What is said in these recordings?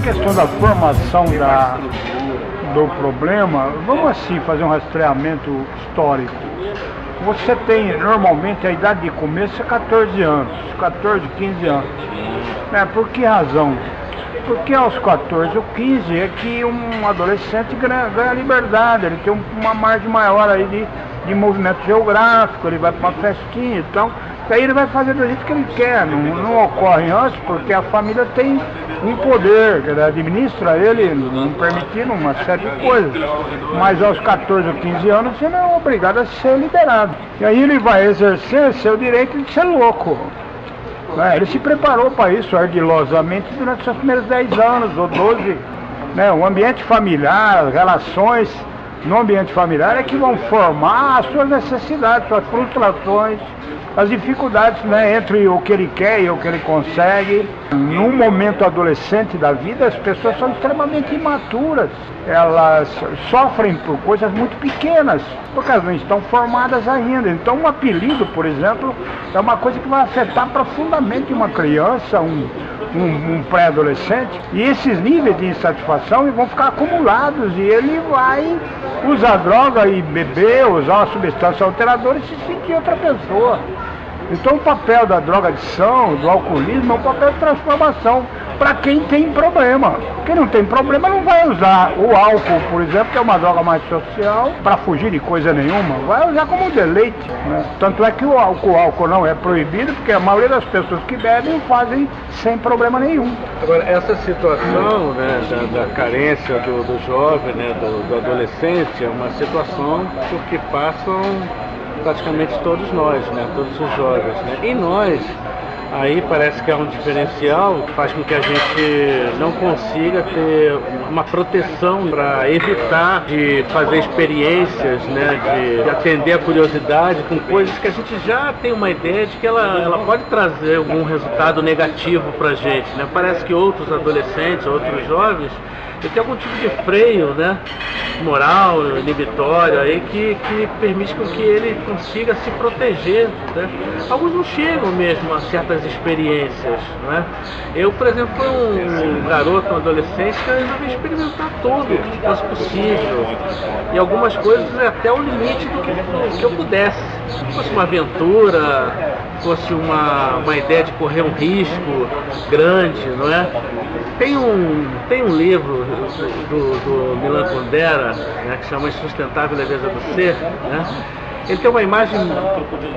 questão da formação do problema, vamos assim fazer um rastreamento histórico. Você tem, normalmente, a idade de começo é 14 anos, 14, 15 anos. Por que razão? Porque aos 14 ou 15 é que um adolescente ganha liberdade, ele tem uma margem maior aí de movimento geográfico, ele vai para uma festinha, então, aí ele vai fazer do jeito que ele quer, não ocorre antes, porque a família tem um poder, que ele administra ele, não permitindo uma série de coisas. Mas aos 14 ou 15 anos você não é obrigado a ser liberado. E aí ele vai exercer seu direito de ser louco. Ele se preparou para isso ardilosamente durante seus primeiros 10 anos ou 12. O ambiente familiar, as relações no ambiente familiar é que vão formar as suas necessidades, suas frustrações, as dificuldades entre o que ele quer e o que ele consegue. No momento adolescente da vida, as pessoas são extremamente imaturas. Elas sofrem por coisas muito pequenas, porque elas não estão formadas ainda. Então um apelido, por exemplo, é uma coisa que vai afetar profundamente uma criança, um pré-adolescente. E esses níveis de insatisfação vão ficar acumulados e ele vai usar droga e beber, usar uma substância alteradora e se sentir outra pessoa. Então o papel da drogadição, do alcoolismo, é um papel de transformação para quem tem problema. Quem não tem problema não vai usar o álcool, por exemplo, que é uma droga mais social, para fugir de coisa nenhuma, vai usar como deleite. Tanto é que o álcool não é proibido, porque a maioria das pessoas que bebem fazem sem problema nenhum. Agora, essa situação da carência do jovem, do adolescente, é uma situação por que passam praticamente todos nós, todos os jovens. E nós, aí parece que há um diferencial que faz com que a gente não consiga ter uma proteção para evitar de fazer experiências, de atender a curiosidade com coisas que a gente já tem uma ideia de que ela pode trazer algum resultado negativo para a gente. Parece que outros adolescentes, outros jovens, tem algum tipo de freio, moral, inibitório, aí, que permite com que ele consiga se proteger. Alguns não chegam mesmo a certas experiências. Eu, por exemplo, fui um garoto, um adolescente, que eu resolvi experimentar tudo que fosse possível. E algumas coisas até o limite do que eu pudesse. Se fosse uma aventura, fosse uma ideia de correr um risco grande, Tem um livro do Milan Kundera, que chama Insustentável Leveza do Ser. Ele tem uma imagem,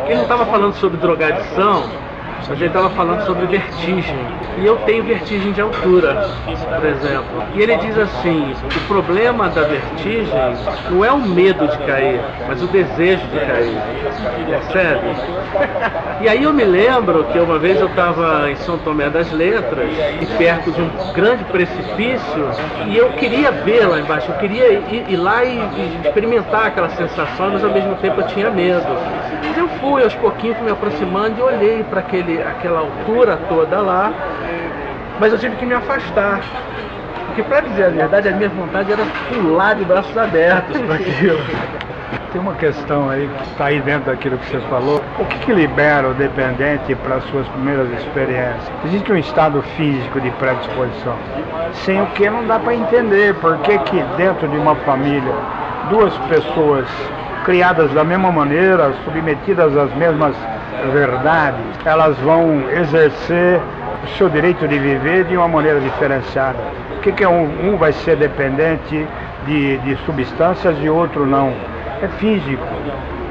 ele não estava falando sobre drogadição, mas ele estava falando sobre vertigem. E eu tenho vertigem de altura, por exemplo. E ele diz assim, o problema da vertigem não é o medo de cair, mas o desejo de cair. Percebe? E aí eu me lembro que uma vez eu estava em São Tomé das Letras, e perto de um grande precipício, e eu queria ver lá embaixo, eu queria ir lá e experimentar aquela sensação, mas ao mesmo tempo eu tinha medo. Mas eu fui aos pouquinhos me aproximando e olhei para aquela altura toda lá, mas eu tive que me afastar. Porque, para dizer a verdade, a minha vontade era pular de braços abertos para aquilo. Tem uma questão aí que está aí dentro daquilo que você falou. O que libera o dependente para as suas primeiras experiências? Existe um estado físico de predisposição, sem o que não dá para entender por que dentro de uma família, duas pessoas criadas da mesma maneira, submetidas às mesmas verdades, elas vão exercer o seu direito de viver de uma maneira diferenciada. Por que um vai ser dependente de substâncias e outro não? É físico,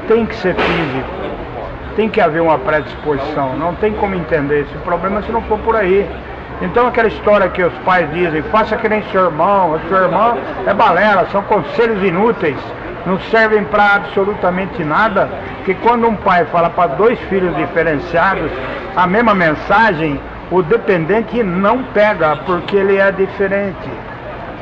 tem que ser físico, tem que haver uma predisposição, não tem como entender esse problema se não for por aí. Então aquela história que os pais dizem, faça que nem seu irmão, a sua irmã é balela, são conselhos inúteis, não servem para absolutamente nada, que quando um pai fala para dois filhos diferenciados a mesma mensagem, o dependente não pega, porque ele é diferente.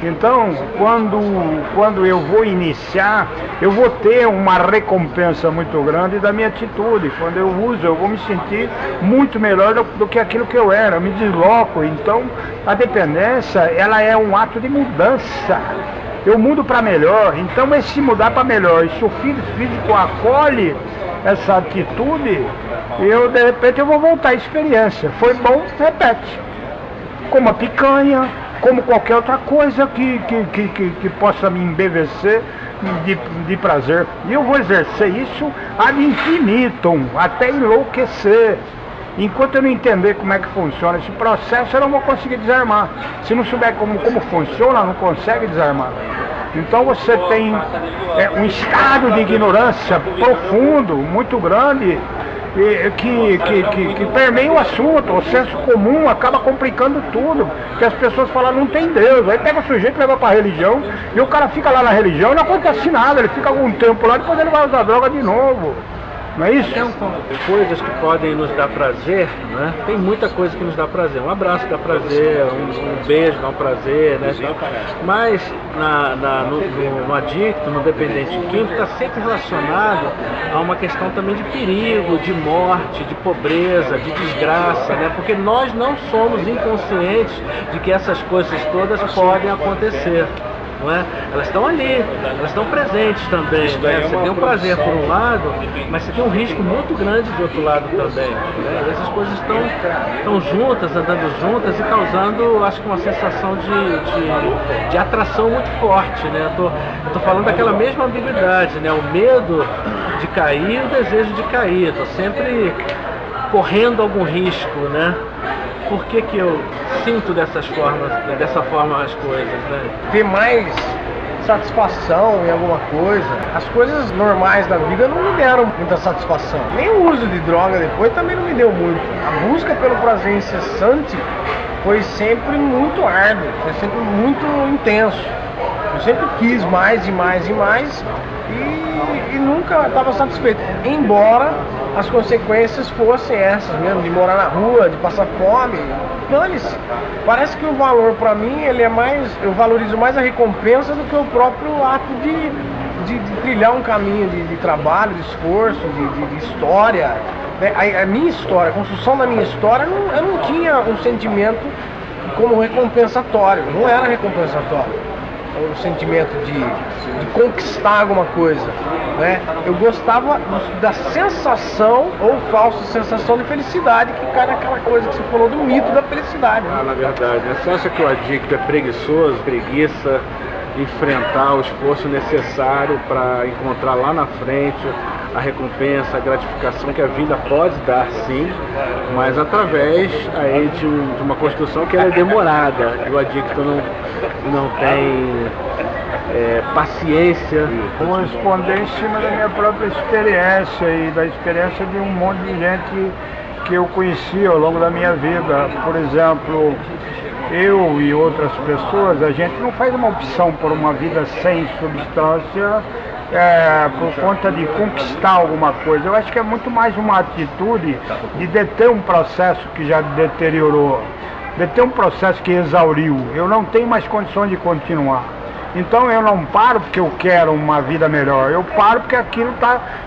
Então, quando eu vou iniciar, eu vou ter uma recompensa muito grande da minha atitude. Quando eu uso, eu vou me sentir muito melhor do que aquilo que eu era, eu me desloco. Então, a dependência, ela é um ato de mudança. Eu mudo para melhor. Então, esse mudar para melhor, se o físico acolhe essa atitude, de repente eu vou voltar à experiência. Foi bom, repete. Coma picanha, como qualquer outra coisa que possa me embevecer de prazer. E eu vou exercer isso ad infinitum, até enlouquecer. Enquanto eu não entender como é que funciona esse processo, eu não vou conseguir desarmar. Se não souber como funciona, não consegue desarmar. Então você tem um estado de ignorância profundo, muito grande, que permeia o assunto. O senso comum acaba complicando tudo, porque as pessoas falam, não tem Deus. Aí pega o sujeito e leva para a religião, e o cara fica lá na religião e não acontece nada, ele fica algum tempo lá, depois ele vai usar droga de novo. Não é isso? Coisas que podem nos dar prazer, né? Tem muita coisa que nos dá prazer. Um abraço dá prazer, um beijo dá um prazer, né? Mas no adicto, no dependente químico, está sempre relacionado a uma questão também de perigo, de morte, de pobreza, de desgraça, né? Porque nós não somos inconscientes de que essas coisas todas podem acontecer. Não é? Elas estão ali, elas estão presentes também, né? Você tem um prazer por um lado, mas você tem um risco muito grande do outro lado também, né? E essas coisas estão juntas, andando juntas e causando, acho que uma sensação de atração muito forte, né? Eu tô falando daquela mesma ambiguidade, né? O medo de cair e o desejo de cair. Estou sempre correndo algum risco, né? Por que eu sinto dessa forma as coisas, né? Ter mais satisfação em alguma coisa. As coisas normais da vida não me deram muita satisfação. Nem o uso de droga depois também não me deu muito. A busca pelo prazer incessante foi sempre muito árdua, foi sempre muito intenso. Eu sempre quis mais e mais e mais e nunca estava satisfeito. Embora as consequências fossem essas mesmo, de morar na rua, de passar fome. Dane-se. Parece que o valor para mim, eu valorizo mais a recompensa do que o próprio ato de trilhar um caminho de trabalho, de esforço, de história. A minha história, a construção da minha história, eu não tinha um sentimento como recompensatório, não era recompensatório. O sentimento de conquistar alguma coisa, né? Eu gostava da sensação ou falsa sensação de felicidade que cai naquela coisa que você falou do mito da felicidade, né? Na verdade, você acha que o adicto é preguiçoso, preguiça enfrentar o esforço necessário para encontrar lá na frente a recompensa, a gratificação que a vida pode dar, sim, mas através aí de uma construção que ela é demorada, e o adicto não tem paciência. Vou responder em cima da minha própria experiência e da experiência de um monte de gente que eu conheci ao longo da minha vida. Por exemplo, eu e outras pessoas, a gente não faz uma opção por uma vida sem substância por conta de conquistar alguma coisa. Eu acho que é muito mais uma atitude de deter um processo que já deteriorou, deter um processo que exauriu. Eu não tenho mais condições de continuar. Então eu não paro porque eu quero uma vida melhor, eu paro porque aquilo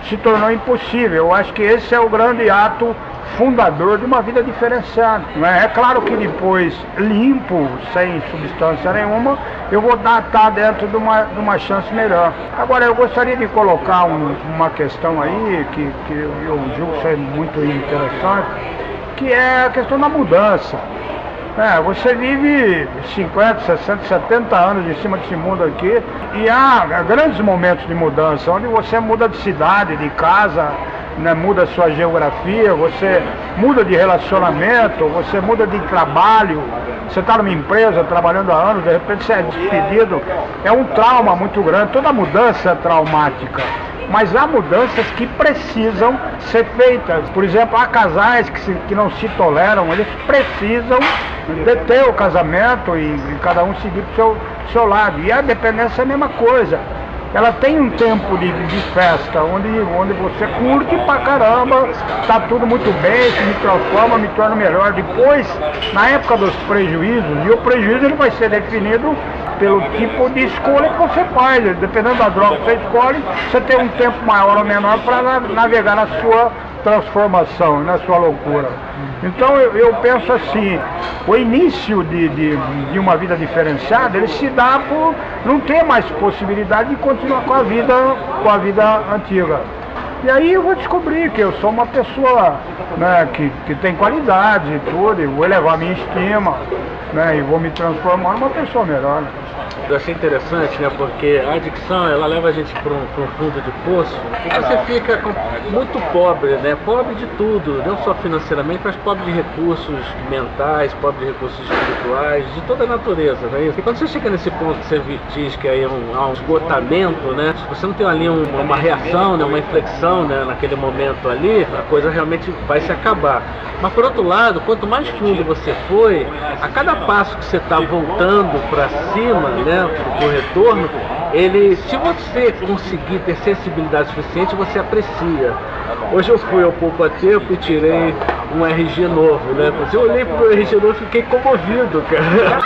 se tornou impossível. Eu acho que esse é o grande ato fundador de uma vida diferenciada. É claro que depois, limpo, sem substância nenhuma, eu vou estar dentro de uma chance melhor. Agora, eu gostaria de colocar uma questão aí, que eu julgo ser muito interessante, que é a questão da mudança. Você vive 50, 60, 70 anos em cima desse mundo aqui e há grandes momentos de mudança, onde você muda de cidade, de casa, né, muda a sua geografia, você muda de relacionamento, você muda de trabalho, você está numa empresa trabalhando há anos, de repente você é despedido, é um trauma muito grande, toda mudança é traumática. Mas há mudanças que precisam ser feitas. Por exemplo, há casais que não se toleram, eles precisam deter o casamento e cada um seguir para o seu lado. E a dependência é a mesma coisa. Ela tem um tempo de festa, onde você curte pra caramba, tá tudo muito bem, se me transforma, me torna melhor. Depois, na época dos prejuízos, e o prejuízo ele vai ser definido pelo tipo de escolha que você faz. Dependendo da droga que você escolhe, você tem um tempo maior ou menor para navegar na sua transformação, na sua loucura. Então eu penso assim, o início de uma vida diferenciada, ele se dá por não ter mais possibilidade de continuar com a vida antiga. E aí eu vou descobrir que eu sou uma pessoa, né, que tem qualidade e tudo, e vou elevar minha estima, né, e vou me transformar numa pessoa melhor. Eu achei interessante, né, porque a adicção, ela leva a gente para um fundo de poço e você fica muito pobre, né, pobre de tudo, não só financeiramente, mas pobre de recursos mentais, pobre de recursos espirituais, de toda a natureza, né? E quando você chega nesse ponto que você diz que aí há um esgotamento, né, se você não tem ali uma reação, né, uma inflexão, né, naquele momento ali, a coisa realmente vai se acabar. Mas por outro lado, quanto mais fundo você foi, a cada passo que você está voltando para cima, né, pro retorno, se você conseguir ter sensibilidade suficiente, você aprecia. Hoje eu fui ao Poupa Tempo e tirei um RG novo, né? Eu olhei pro RG novo e fiquei comovido, cara.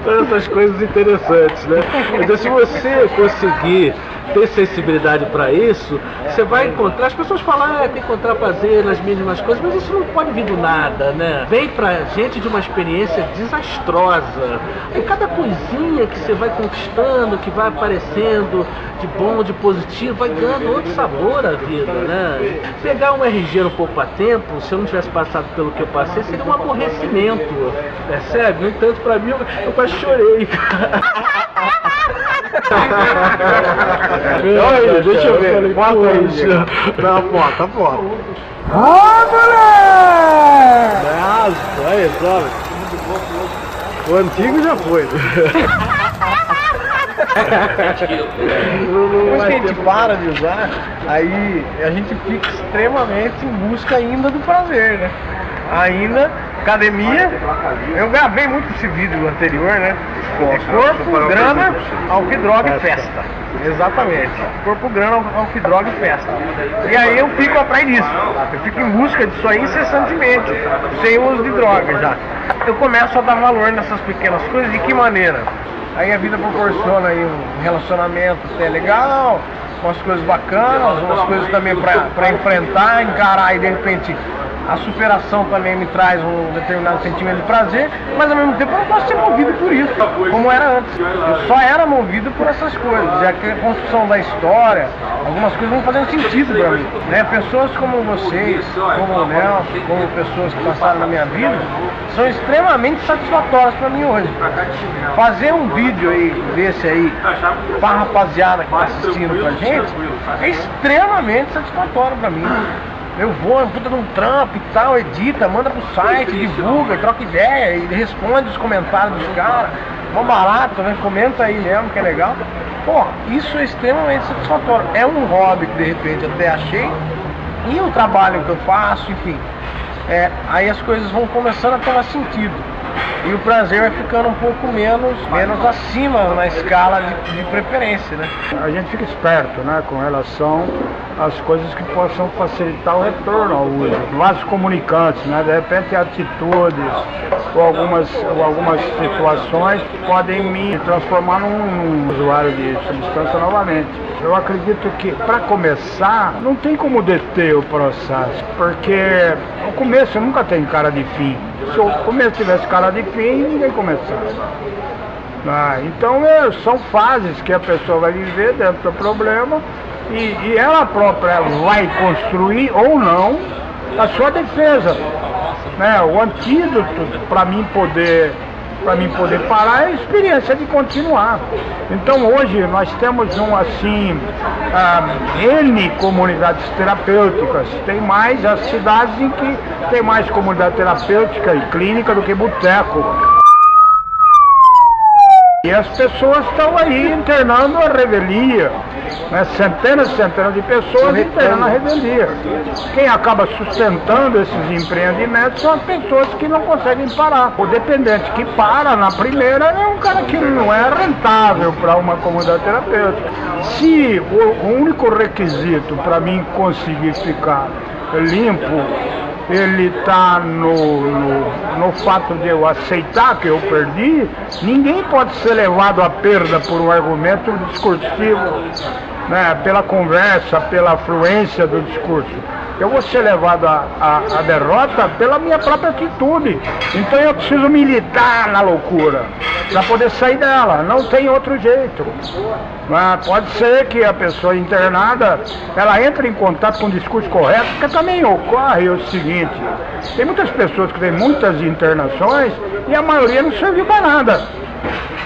Então, essas coisas interessantes, né? Então, se você conseguir ter sensibilidade para isso, você vai encontrar, as pessoas falam, tem que encontrar prazer nas mínimas coisas, mas isso não pode vir do nada, né? Vem pra gente de uma experiência desastrosa. E cada coisinha que você vai conquistando, que vai aparecendo de bom, de positivo, vai ganhando outro sabor à vida, né? Pegar um RG no Poupa Tempo, se eu não tivesse passado pelo que eu passei, seria um aborrecimento, percebe? No entanto, pra mim, eu quase chorei. Olha, deixa eu ver. Bota isso. Não, bota. Ah, moleque! Nossa, aí, sabe? O antigo já foi. Depois que a gente para de usar, aí a gente fica extremamente em busca ainda do prazer, né? Ainda, academia, eu gravei muito esse vídeo anterior, né? Corpo, grana, álcool, droga e festa. Exatamente. Corpo, grana, álcool, droga e festa. E aí eu fico atrás disso. Eu fico em busca disso aí incessantemente, sem uso de droga já. Eu começo a dar valor nessas pequenas coisas, de que maneira? Aí a vida proporciona aí um relacionamento até legal, umas coisas bacanas, umas coisas também pra enfrentar, encarar e de repente a superação também me traz um determinado sentimento de prazer, mas ao mesmo tempo eu não posso ser movido por isso, como era antes. Eu só era movido por essas coisas, e a construção da história, algumas coisas não fazem sentido para mim, né? Pessoas como vocês, como o Nelson, como pessoas que passaram na minha vida, são extremamente satisfatórias para mim hoje. Fazer um vídeo aí desse aí pra rapaziada que tá assistindo pra gente é extremamente satisfatório para mim. Eu vou, puta de um trampo e tal, edita, manda pro site, divulga, troca ideia e responde os comentários dos caras. Mó barato, né? Comenta aí mesmo, que é legal. Pô, isso é extremamente satisfatório. É um hobby que de repente até achei, e o trabalho que eu faço, enfim. Aí as coisas vão começando a tomar sentido. E o prazer vai ficando um pouco menos acima na escala de preferência, né? A gente fica esperto, né, com relação às coisas que possam facilitar o retorno ao uso. Vasos comunicantes, né, de repente atitudes ou algumas situações podem me transformar num usuário de substância novamente. Eu acredito que, para começar, não tem como deter o processo, porque o começo nunca tem cara de fim. Se o começo tivesse cara de fim, ninguém começava. Então são fases que a pessoa vai viver dentro do problema e ela própria vai construir ou não a sua defesa, né? O antídoto para mim poder parar é a experiência de continuar. Então hoje nós temos N comunidades terapêuticas. Tem mais as cidades em que tem mais comunidade terapêutica e clínica do que boteco. E as pessoas estão aí internando a revelia, né? Centenas e centenas de pessoas internando a revelia. Quem acaba sustentando esses empreendimentos são as pessoas que não conseguem parar. O dependente que para na primeira é um cara que não é rentável para uma comunidade terapêutica. Se o único requisito para mim conseguir ficar limpo ele está no fato de eu aceitar que eu perdi, ninguém pode ser levado à perda por um argumento discursivo, né, pela conversa, pela fluência do discurso. eu vou ser levado à derrota pela minha própria atitude. Então eu preciso militar na loucura para poder sair dela, não tem outro jeito. Mas pode ser que a pessoa internada, ela entre em contato com o discurso correto, porque também ocorre o seguinte, tem muitas pessoas que têm muitas internações e a maioria não serviu para nada.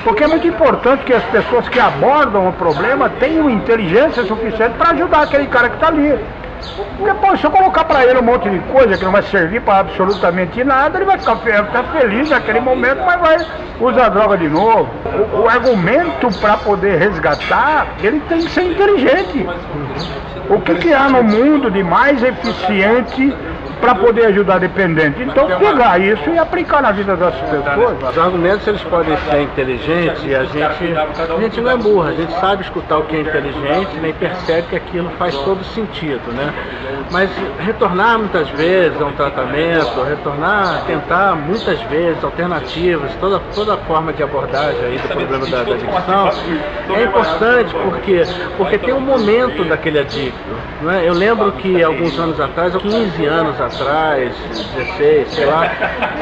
Porque é muito importante que as pessoas que abordam o problema tenham inteligência suficiente para ajudar aquele cara que está ali. Porque, pô, se eu colocar para ele um monte de coisa que não vai servir para absolutamente nada, ele vai ficar feliz naquele momento, mas vai usar droga de novo. O argumento para poder resgatar, ele tem que ser inteligente. O que há no mundo de mais eficiente para poder ajudar dependente? Então pegar isso e aplicar na vida das pessoas. Os argumentos eles podem ser inteligentes e a gente não é burra, a gente sabe escutar o que é inteligente, né, e percebe que aquilo faz todo sentido, né? Mas retornar muitas vezes a um tratamento, tentar muitas vezes alternativas, toda forma de abordagem aí do problema da adicção é importante porque tem um momento daquele adicto, né? Eu lembro que alguns anos atrás, 15 anos atrás, 16, sei lá,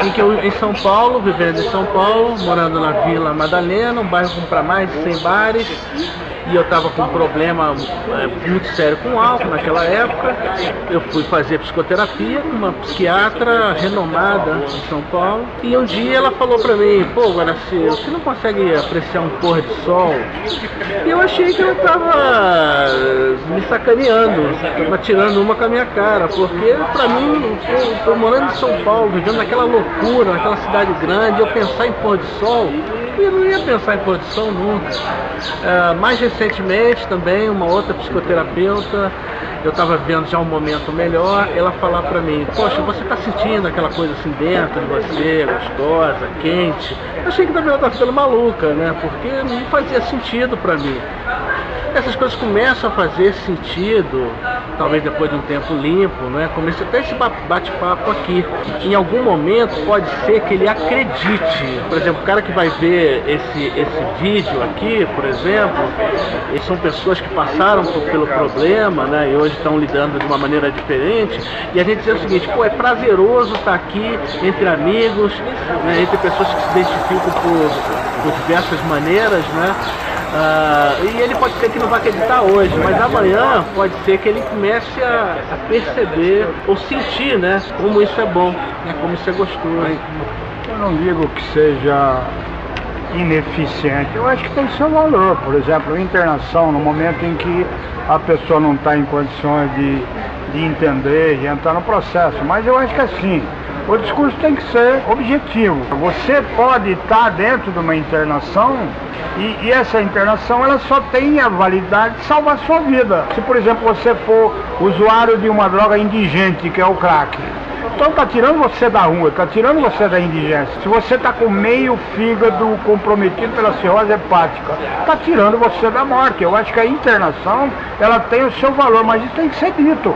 em que eu em São Paulo, vivendo em São Paulo, morando na Vila Madalena, um bairro com para mais de 100 bares, e eu estava com um problema muito sério com álcool naquela época. Eu fui fazer psicoterapia com uma psiquiatra renomada em São Paulo, e um dia ela falou para mim: pô, Guaraci, você não consegue apreciar um pôr de sol? E eu achei que ela estava me sacaneando, estava tirando uma com a minha cara, porque para mim, eu tô morando em São Paulo, vivendo naquela loucura, naquela cidade grande, eu pensar em pôr de sol, eu não ia pensar em pôr de sol nunca. Mais recentemente também, uma outra psicoterapeuta, eu estava vendo já um momento melhor, ela falar para mim: poxa, você está sentindo aquela coisa assim dentro de você, gostosa, quente? Eu achei que também ela estava ficando maluca, né? Porque não fazia sentido para mim. Essas coisas começam a fazer sentido, talvez depois de um tempo limpo, né? Comecei até esse bate-papo aqui. Em algum momento pode ser que ele acredite. Por exemplo, o cara que vai ver esse vídeo aqui, por exemplo, são pessoas que passaram pelo problema, né? E hoje estão lidando de uma maneira diferente. E a gente diz o seguinte: pô, é prazeroso estar aqui entre amigos, né? Entre pessoas que se identificam por diversas maneiras, né? E ele pode ser que não vai acreditar hoje, mas amanhã pode ser que ele comece a perceber ou sentir, né, como isso é bom, né, como isso é gostoso. Eu não digo que seja ineficiente, eu acho que tem seu valor. Por exemplo, internação, no momento em que a pessoa não está em condições de entender, de entrar no processo. Mas eu acho que assim, o discurso tem que ser objetivo. Você pode estar dentro de uma internação e essa internação ela só tem a validade de salvar a sua vida. Se, por exemplo, você for usuário de uma droga indigente, que é o crack, então está tirando você da rua, está tirando você da indigência. Se você está com meio fígado comprometido pela cirrose hepática, está tirando você da morte. Eu acho que a internação ela tem o seu valor, mas isso tem que ser dito.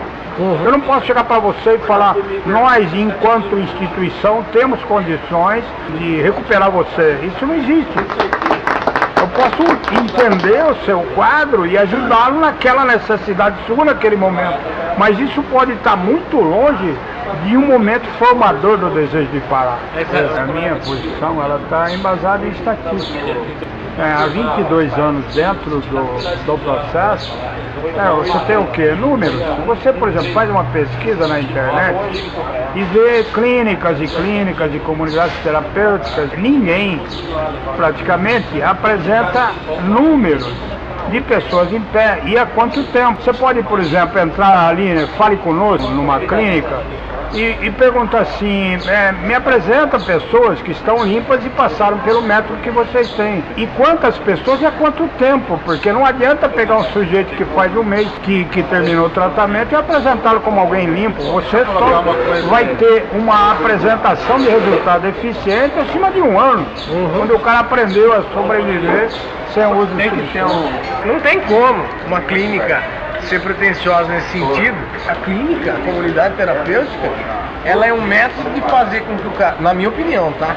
Eu não posso chegar para você e falar: nós, enquanto instituição, temos condições de recuperar você. Isso não existe. Eu posso entender o seu quadro e ajudá-lo naquela necessidade sua naquele momento, mas isso pode estar muito longe de um momento formador do desejo de parar. A minha posição ela está embasada em estatística. Há 22 anos dentro do processo, você tem o quê? Números. Você, por exemplo, faz uma pesquisa na internet e vê clínicas e clínicas de comunidades terapêuticas, ninguém praticamente apresenta números de pessoas em pé e há quanto tempo. Você pode, por exemplo, entrar ali, né, Fale Conosco, numa clínica, e pergunta assim: me apresenta pessoas que estão limpas e passaram pelo método que vocês têm. E quantas pessoas e há quanto tempo? Porque não adianta pegar um sujeito que faz um mês que terminou o tratamento e apresentá-lo como alguém limpo. Você só vai ter uma apresentação de resultado eficiente acima de um ano, quando o cara aprendeu a sobreviver sem uso de substância. Não tem como uma clínica ser pretensiosa nesse sentido. A clínica, a comunidade terapêutica, ela é um método de fazer com que o cara, na minha opinião, tá?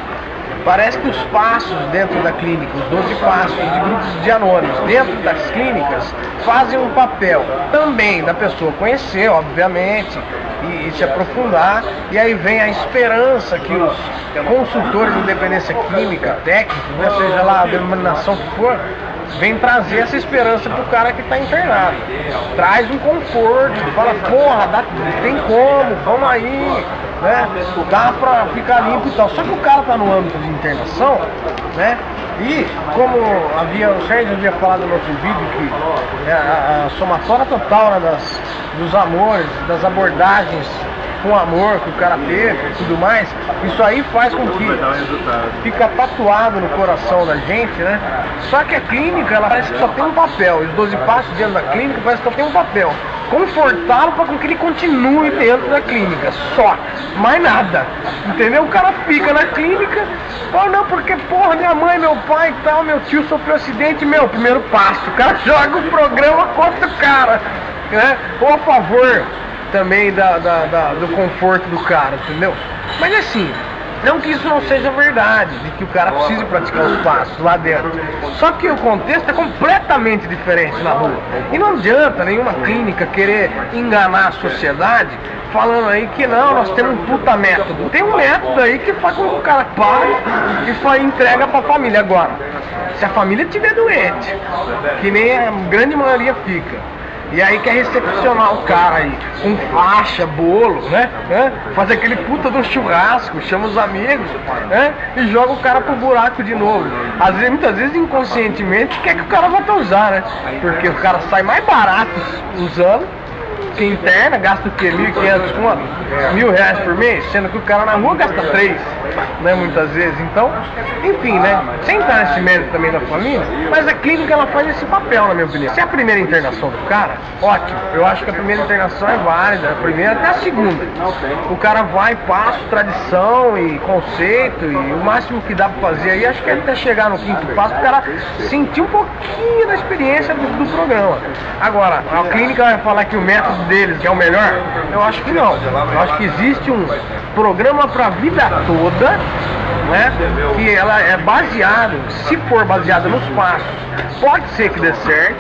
Parece que os passos dentro da clínica, os 12 passos de grupos de anônimos dentro das clínicas, fazem um papel também da pessoa conhecer, obviamente, e se aprofundar. E aí vem a esperança que os consultores de independência química, técnicos, né, seja lá a denominação que for, vem trazer essa esperança pro cara que está internado. Traz um conforto, fala, porra, tem como, vamos aí, né? Dá pra ficar limpo e tal. Só que o cara tá no âmbito de internação, né? E como o Sérgio havia falado no outro vídeo, que a somatória total, né, dos amores, das abordagens com amor que o cara teve e tudo mais, isso aí faz com que fica tatuado no coração da gente, né? Só que a clínica, ela parece que só tem um papel, os 12 passos dentro da clínica parece que só tem um papel: confortá-lo para que ele continue dentro da clínica, só, mais nada, entendeu? O cara fica na clínica, ou não, porque porra, minha mãe, meu pai e tal, meu tio sofreu acidente, primeiro passo, o cara joga o programa contra o cara, né? Ou a favor também do conforto do cara, entendeu? Mas assim, não que isso não seja verdade, de que o cara precise praticar os passos lá dentro. Só que o contexto é completamente diferente na rua. E não adianta nenhuma clínica querer enganar a sociedade falando aí que não, nós temos um puta método. Tem um método aí que faz com que o cara pare e entrega pra família. Agora, se a família estiver doente, que nem a grande maioria fica, e aí quer recepcionar o cara aí com faixa, bolo, né? Faz aquele puta do churrasco, chama os amigos, né? E joga o cara pro buraco de novo. Muitas vezes inconscientemente quer que o cara vá usar, né? Porque o cara sai mais barato usando, que interna, gasta o quê? 1.500 conto? R$1.000 por mês, sendo que o cara na rua gasta 3, né? Muitas vezes. Então, enfim, né? Sem entrar nesse mérito também da família, mas a clínica, ela faz esse papel, na minha opinião. Se é a primeira internação do cara, ótimo. Eu acho que a primeira internação é válida, a primeira até a segunda. O cara vai, passa tradição e conceito, e o máximo que dá pra fazer aí, acho que é até chegar no quinto passo, o cara sentir um pouquinho da experiência do programa. Agora, a clínica vai falar que o método deles que é o melhor? Eu acho que não. Eu acho que existe um programa para a vida toda, né? Que ela é baseado, se for baseada nos passos, pode ser que dê certo,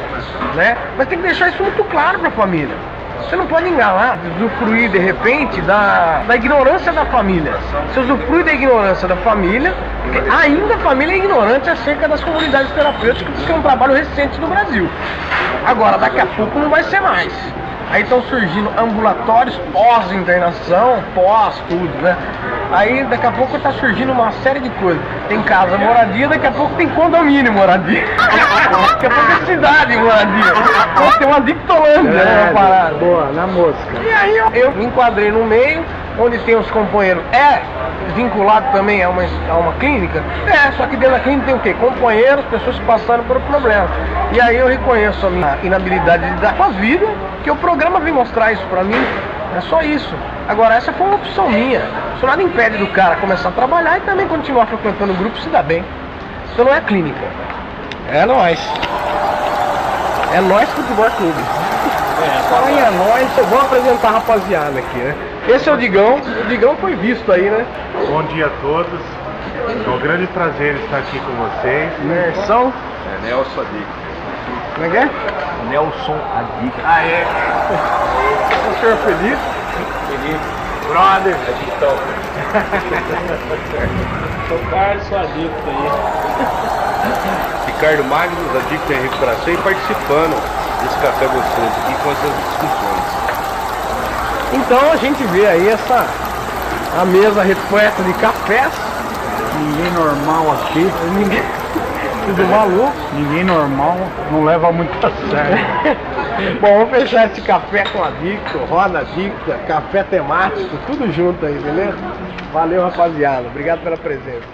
né? Mas tem que deixar isso muito claro para a família. Você não pode enganar, usufruir de repente da ignorância da família. Você usufrui da ignorância da família, porque ainda a família é ignorante acerca das comunidades terapêuticas, porque é um trabalho recente no Brasil. Agora, daqui a pouco não vai ser mais. Aí estão surgindo ambulatórios pós-internação, pós-tudo, né? Aí daqui a pouco está surgindo uma série de coisas. Tem casa moradia, daqui a pouco tem condomínio moradia. Daqui a pouco é cidade moradia. Então tem uma dictolândia, né? Uma parada. Boa, na mosca. E aí eu me enquadrei no meio, onde tem os companheiros. Vinculado também a uma clínica? Só que dentro da clínica tem o quê? Companheiros, pessoas que passaram por problemas. E aí eu reconheço a minha inabilidade de dar com a vida, que o programa vem mostrar isso pra mim. É só isso. Agora, essa foi uma opção minha. Isso nada impede do cara começar a trabalhar e também continuar frequentando o grupo e se dar bem. Isso não é clínica. É nóis. É nóis Futebol Clube. Fala em nós, eu vou apresentar a rapaziada aqui, né? Esse é o Digão foi visto aí, né? Bom dia a todos, é um grande prazer estar aqui com vocês. Nerson? Nelson Adic. Como é que é? Nelson Adic. Ah, é? O senhor Felipe? Felipe. Brother. Adictão. Sou Carlos, sou adicto aí. Ricardo Magnus, adicto em recuperação e participando desse café gostoso aqui com essas discussões. Então a gente vê aí a mesa repleta de cafés. Ninguém normal aqui. Ninguém. Tudo maluco. Ninguém normal não leva muito a sério. Bom, vamos fechar esse café com adicto, roda adicta, café temático, tudo junto aí, beleza? Valeu, rapaziada. Obrigado pela presença.